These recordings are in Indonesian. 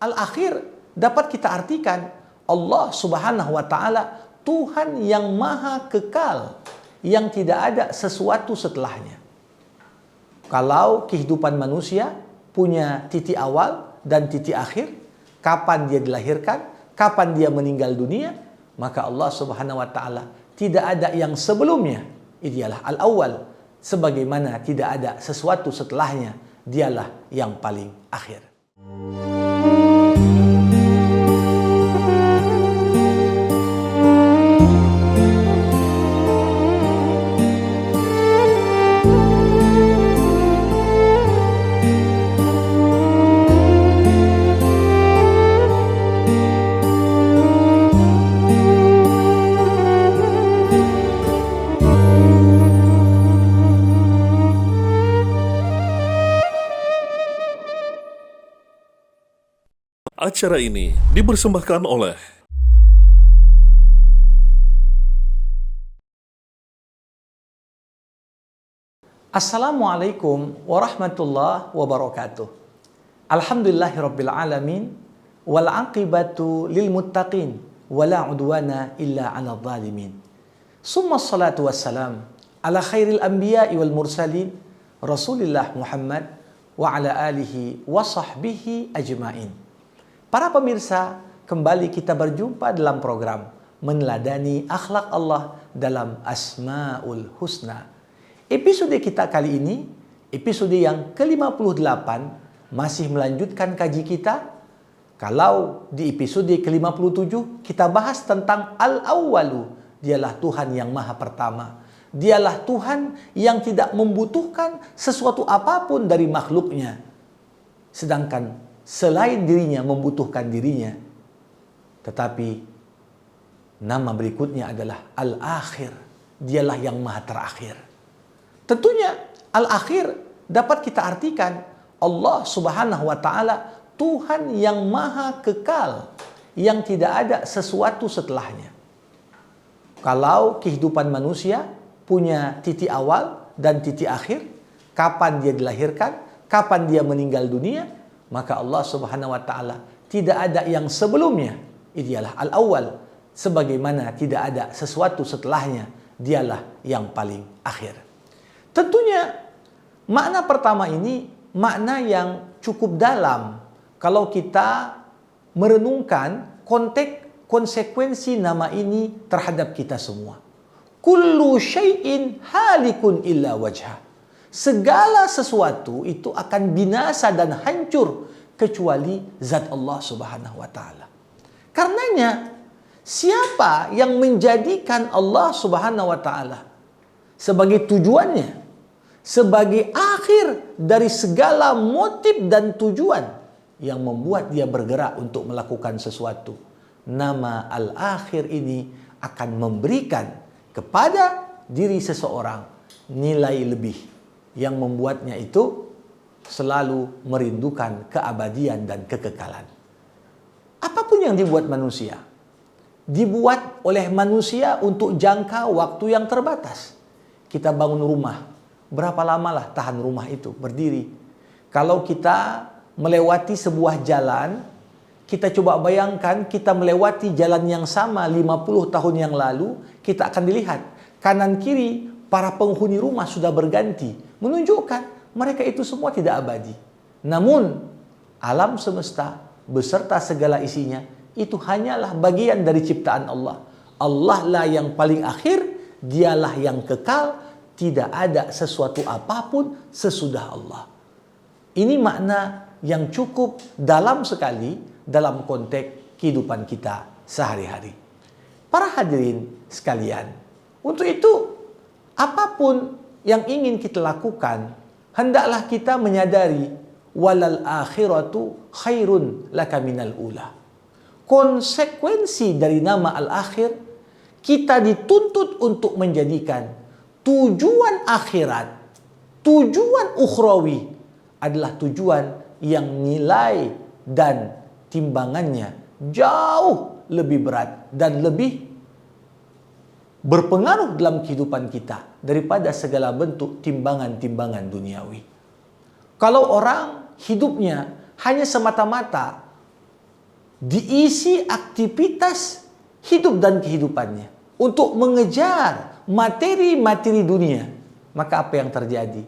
Al-akhir dapat kita artikan Allah Subhanahu wa Ta'ala Tuhan yang maha kekal, yang tidak ada sesuatu setelahnya. Kalau kehidupan manusia punya titik awal dan titik akhir, kapan dia dilahirkan, kapan dia meninggal dunia, maka Allah Subhanahu wa Ta'ala tidak ada yang sebelumnya, dialah al-awwal, sebagaimana tidak ada sesuatu setelahnya, dialah yang paling akhir. Acara ini dipersembahkan oleh Assalamualaikum warahmatullahi wabarakatuh. Alhamdulillahirabbil alamin wal aqibatu lil muttaqin wala udwana illa 'alal zalimin. Summa salatu wassalam ala khairil anbiya'i wal mursalin Rasulillah Muhammad wa ala alihi wa sahbihi ajmain. Para pemirsa, kembali kita berjumpa dalam program Meneladani Akhlak Allah dalam Asmaul Husna. Episode kita kali ini, episode yang ke-58, masih melanjutkan kaji kita. Kalau di episode ke-57 kita bahas tentang Al-Awwalu, dialah Tuhan yang maha pertama. Dialah Tuhan yang tidak membutuhkan sesuatu apapun dari makhluknya. Sedangkan selain dirinya membutuhkan dirinya. Tetapi nama berikutnya adalah Al-Akhir. Dialah yang maha terakhir. Tentunya Al-Akhir dapat kita artikan Allah Subhanahu wa Ta'ala Tuhan yang maha kekal, yang tidak ada sesuatu setelahnya. Kalau kehidupan manusia punya titik awal dan titik akhir, kapan dia dilahirkan, kapan dia meninggal dunia, maka Allah Subhanahu wa Ta'ala tidak ada yang sebelumnya, dialah al-awwal, sebagaimana tidak ada sesuatu setelahnya, dialah yang paling akhir. Tentunya makna pertama ini makna yang cukup dalam kalau kita merenungkan konteks konsekuensi nama ini terhadap kita semua. Kullu syai'in halikun illa wajhah. Segala sesuatu itu akan binasa dan hancur kecuali zat Allah Subhanahu wa Ta'ala. Karenanya, siapa yang menjadikan Allah Subhanahu wa Ta'ala sebagai tujuannya, sebagai akhir dari segala motif dan tujuan yang membuat dia bergerak untuk melakukan sesuatu, nama Al-Akhir ini akan memberikan kepada diri seseorang nilai lebih yang membuatnya itu selalu merindukan keabadian dan kekekalan. Apapun yang dibuat manusia, dibuat oleh manusia untuk jangka waktu yang terbatas. Kita bangun rumah, berapa lamalah tahan rumah itu berdiri? Kalau kita melewati sebuah jalan, kita coba bayangkan kita melewati jalan yang sama 50 tahun yang lalu, kita akan dilihat kanan kiri para penghuni rumah sudah berganti, menunjukkan mereka itu semua tidak abadi. Namun alam semesta beserta segala isinya itu hanyalah bagian dari ciptaan Allah. Allah lah yang paling akhir, dialah yang kekal, tidak ada sesuatu apapun sesudah Allah. Ini makna yang cukup dalam sekali dalam konteks kehidupan kita sehari-hari. Para hadirin sekalian, untuk itu apapun yang ingin kita lakukan, hendaklah kita menyadari walal akhiratu khairun laka minal ula. Konsekuensi dari nama al-akhir, kita dituntut untuk menjadikan tujuan akhirat, tujuan ukhrawi adalah tujuan yang nilai dan timbangannya jauh lebih berat dan lebih berpengaruh dalam kehidupan kita daripada segala bentuk timbangan-timbangan duniawi. Kalau orang hidupnya hanya semata-mata diisi aktivitas hidup dan kehidupannya untuk mengejar materi-materi dunia, maka apa yang terjadi?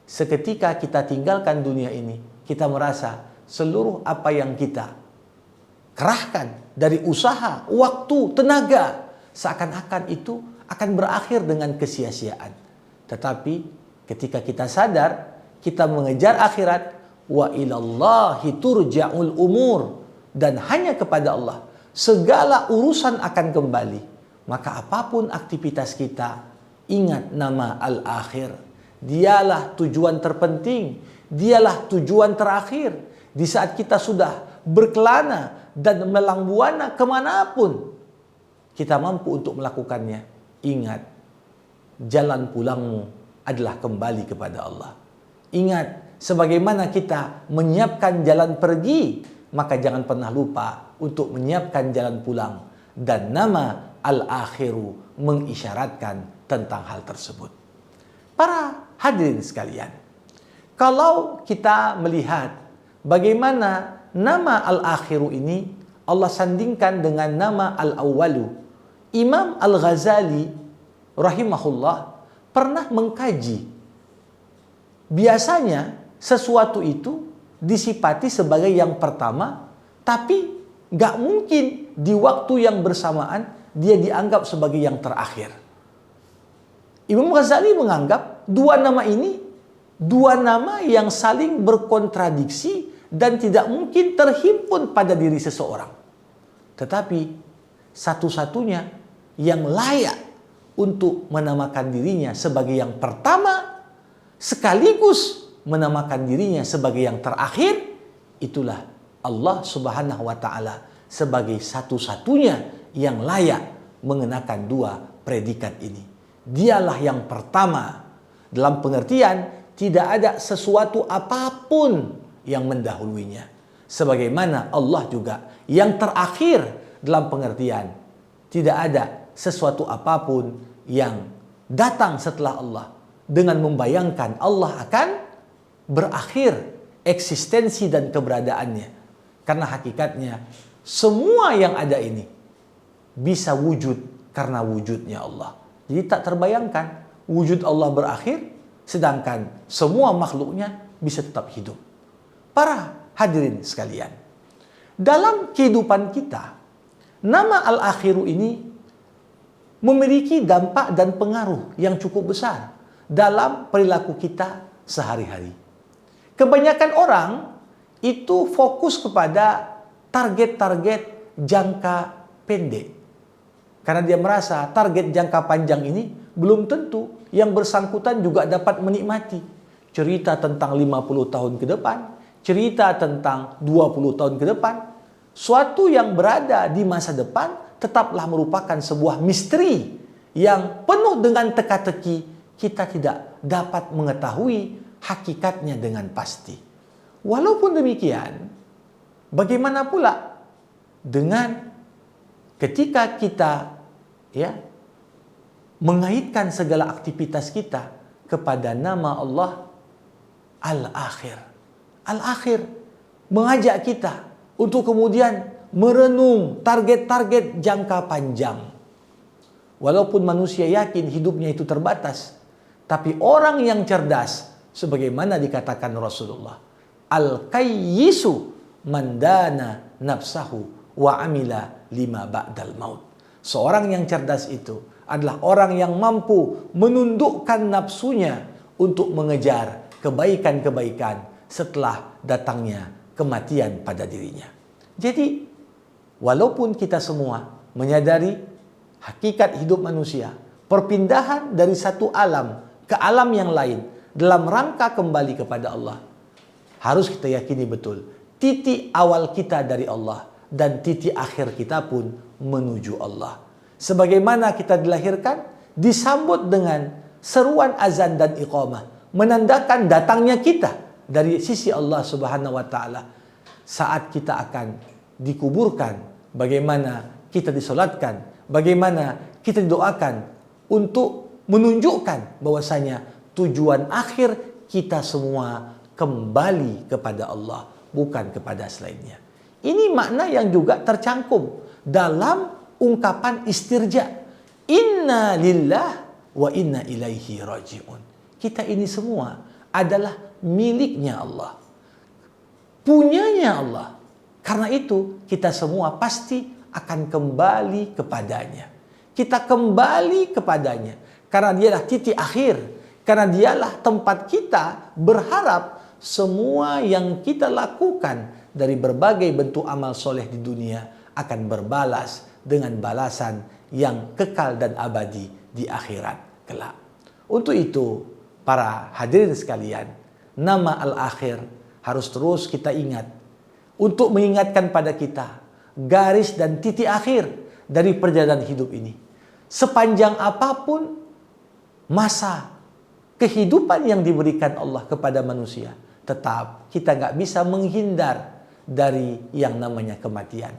Seketika kita tinggalkan dunia ini, kita merasa seluruh apa yang kita kerahkan dari usaha, waktu, tenaga, seakan-akan itu akan berakhir dengan kesia-siaan. Tetapi ketika kita sadar, kita mengejar akhirat, wa ilallahi turja'ul umur, dan hanya kepada Allah segala urusan akan kembali. Maka apapun aktivitas kita, ingat nama al-akhir. Dialah tujuan terpenting, dialah tujuan terakhir. Di saat kita sudah berkelana dan melalang buana kemanapun kita mampu untuk melakukannya, ingat, jalan pulangmu adalah kembali kepada Allah. Ingat, sebagaimana kita menyiapkan jalan pergi, maka jangan pernah lupa untuk menyiapkan jalan pulang. Dan nama al-akhiru mengisyaratkan tentang hal tersebut. Para hadirin sekalian, kalau kita melihat bagaimana nama al-akhiru ini Allah sandingkan dengan nama al-awwalu, Imam Al-Ghazali rahimahullah pernah mengkaji. Biasanya sesuatu itu disifati sebagai yang pertama, tapi gak mungkin di waktu yang bersamaan dia dianggap sebagai yang terakhir. Imam Ghazali menganggap dua nama ini dua nama yang saling berkontradiksi dan tidak mungkin terhimpun pada diri seseorang. Tetapi satu-satunya yang layak untuk menamakan dirinya sebagai yang pertama sekaligus menamakan dirinya sebagai yang terakhir, itulah Allah Subhanahu wa Ta'ala sebagai satu-satunya yang layak mengenakan dua predikat ini. Dialah yang pertama, dalam pengertian tidak ada sesuatu apapun yang mendahuluinya. Sebagaimana Allah juga yang terakhir, dalam pengertian tidak ada sesuatu apapun yang datang setelah Allah dengan membayangkan Allah akan berakhir eksistensi dan keberadaannya. Karena hakikatnya semua yang ada ini bisa wujud karena wujudnya Allah. Jadi tak terbayangkan wujud Allah berakhir sedangkan semua makhluknya bisa tetap hidup. Para hadirin sekalian, dalam kehidupan kita, nama al-akhiru ini memiliki dampak dan pengaruh yang cukup besar dalam perilaku kita sehari-hari. Kebanyakan orang itu fokus kepada target-target jangka pendek. Karena dia merasa target jangka panjang ini belum tentu yang bersangkutan juga dapat menikmati. Cerita tentang 50 tahun ke depan, cerita tentang 20 tahun ke depan, suatu yang berada di masa depan tetaplah merupakan sebuah misteri yang penuh dengan teka-teki. Kita tidak dapat mengetahui hakikatnya dengan pasti. Walaupun demikian, bagaimana pula dengan ketika kita mengaitkan segala aktivitas kita kepada nama Allah Al-Akhir. Al-Akhir mengajak kita untuk kemudian merenung target-target jangka panjang. Walaupun manusia yakin hidupnya itu terbatas, tapi orang yang cerdas, sebagaimana dikatakan Rasulullah, Al-Qayyisu mandana nafsahu wa amila lima ba'dal maut. Seorang yang cerdas itu adalah orang yang mampu menundukkan nafsunya untuk mengejar kebaikan-kebaikan setelah datangnya kematian pada dirinya. Jadi, walaupun kita semua menyadari hakikat hidup manusia, perpindahan dari satu alam ke alam yang lain dalam rangka kembali kepada Allah, harus kita yakini betul titik awal kita dari Allah dan titik akhir kita pun menuju Allah. Sebagaimana kita dilahirkan disambut dengan seruan azan dan iqamah, menandakan datangnya kita dari sisi Allah Subhanahu wa Ta'ala. Saat kita akan dikuburkan, bagaimana kita disolatkan, bagaimana kita didoakan untuk menunjukkan bahwasanya tujuan akhir kita semua kembali kepada Allah, bukan kepada selainnya. Ini makna yang juga tercangkum dalam ungkapan istirja. Inna lillah wa inna ilaihi raji'un. Kita ini semua adalah miliknya Allah, punyanya Allah. Karena itu kita semua pasti akan kembali kepadanya. Kita kembali kepadanya karena dialah titik akhir, karena dialah tempat kita berharap semua yang kita lakukan dari berbagai bentuk amal soleh di dunia akan berbalas dengan balasan yang kekal dan abadi di akhirat kelak. Untuk itu, para hadirin sekalian, nama Al-Akhir harus terus kita ingat untuk mengingatkan pada kita garis dan titik akhir dari perjalanan hidup ini. Sepanjang apapun masa kehidupan yang diberikan Allah kepada manusia, tetap kita nggak bisa menghindar dari yang namanya kematian.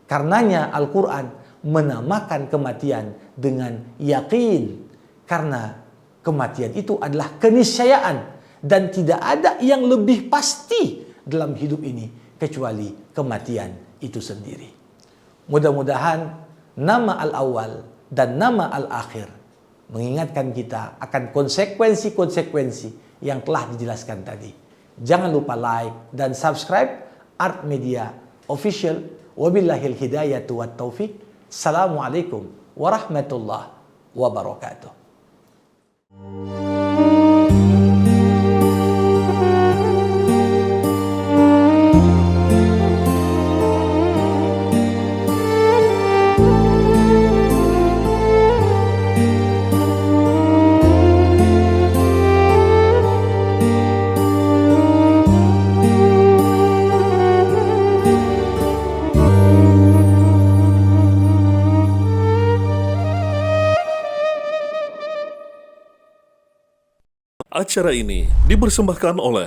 Karenanya Al-Quran menamakan kematian dengan yakin. Karena kematian itu adalah keniscayaan. Dan tidak ada yang lebih pasti dalam hidup ini kecuali kematian itu sendiri. Mudah-mudahan nama Al-Awwal dan nama Al-Akhir mengingatkan kita akan konsekuensi-konsekuensi yang telah dijelaskan tadi. Jangan lupa like dan subscribe Art Media Official. Wabillahil hidayatu wat taufik. Assalamualaikum warahmatullahi wabarakatuh. Acara ini dipersembahkan oleh